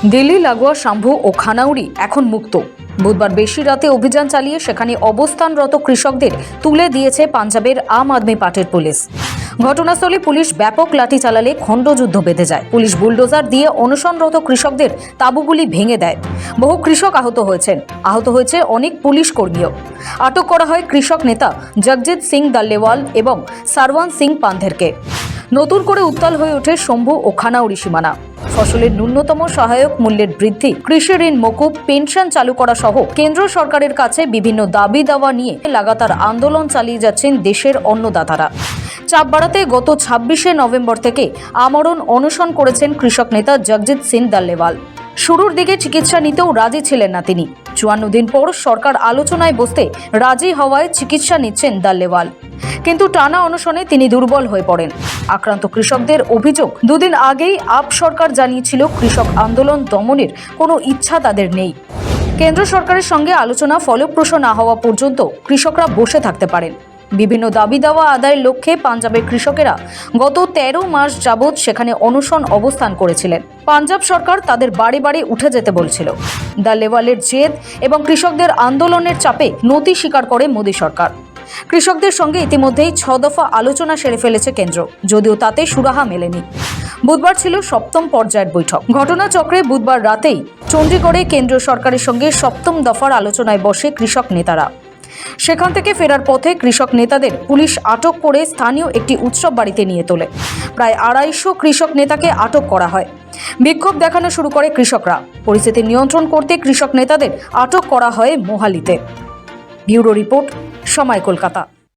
দিল্লি লাগোয়া শাম্ভু ও খানাউড়ি এখন মুক্ত। বুধবার বেশি রাতে অভিযান চালিয়ে সেখানে অবস্থানরত কৃষকদের তুলে দিয়েছে পাঞ্জাবের আম আদমি পার্টির পুলিশ। ঘটনাস্থলে পুলিশ ব্যাপক লাঠি চালালে খণ্ডযুদ্ধ বেঁধে যায়। পুলিশ বুলডোজার দিয়ে অনশনরত কৃষকদের তাঁবুগুলি ভেঙে দেয়। বহু কৃষক আহত হয়েছে অনেক পুলিশ কর্মীও। আটক করা হয় কৃষক নেতা জগজিৎ সিং দাল্লেওয়াল এবং সারওয়ান সিং পান্ধেরকে। নতুন করে উত্তাল হয়ে ওঠে শম্ভু ও খানাউড়ি সীমানা। ফসলের ন্যূনতম সহায়ক মূল্যের বৃদ্ধি, কৃষি ঋণ মকুব, পেনশন চালু করা সহ কেন্দ্র সরকারের কাছে বিভিন্ন দাবি দাওয়া নিয়ে লাগাতার আন্দোলন চালিয়ে যাচ্ছেন দেশের অন্নদাতারা। চাপ বাড়াতে গত 26শে নভেম্বর থেকে আমরণ অনশন করেছেন কৃষক নেতা জগজিৎ সিং দাল্লেওয়াল। শুরুর দিকে চিকিৎসা নিতেও রাজি ছিলেন না তিনি। 54 দিন পর সরকার আলোচনায় বসতে রাজি হওয়ায় চিকিৎসা নিচ্ছেন দাল্লেওয়াল। কিন্তু টানা অনশনে তিনি দুর্বল হয়ে পড়েন। আক্রান্ত কৃষকদের অভিযোগ, দুদিন আগেই আপ সরকার জানিয়েছিল কৃষক আন্দোলন দমনের কোনো ইচ্ছা তাদের নেই। কেন্দ্র সরকারের সঙ্গে আলোচনা ফলপ্রসূ না হওয়া পর্যন্ত কৃষকরা বসে থাকতে পারেন। বিভিন্ন দাবি দাওয়া আদায়ের লক্ষ্যে পাঞ্জাবের কৃষকেরা গত 13 মাস যাবৎ সেখানে অনশন অবস্থান করেছিলেন। পাঞ্জাব সরকার তাদের বাড়ি বাড়ি উঠে যেতে বলছিল। দাল্লেওয়ালের জেদ এবং কৃষকদের আন্দোলনের চাপে নতি স্বীকার করে মোদী সরকার। কৃষকদের সঙ্গে ইতিমধ্যেই 6 দফা আলোচনা সেরে ফেলেছে কেন্দ্র, যদিও তাতে সুরাহা মেলেনি। বুধবার ছিল 7ম পর্যায়ের বৈঠক। ঘটনাচক্রে বুধবার রাতেই চণ্ডীগড়ে কেন্দ্রীয় সরকারের সঙ্গে 7ম দফার আলোচনায় বসে কৃষক নেতারা। সেখান থেকে ফেরার পথে কৃষক নেতাদের পুলিশ আটক করে স্থানীয় একটি উৎসব বাড়িতে নিয়ে তোলে। প্রায় 250 কৃষক নেতাকে আটক করা হয়। বিক্ষোভ দেখানো শুরু করে কৃষকরা। পরিস্থিতি নিয়ন্ত্রণ করতে কৃষক নেতাদের আটক করা হয় মোহালিতে। ব্যুরো রিপোর্ট, সময়, কলকাতা।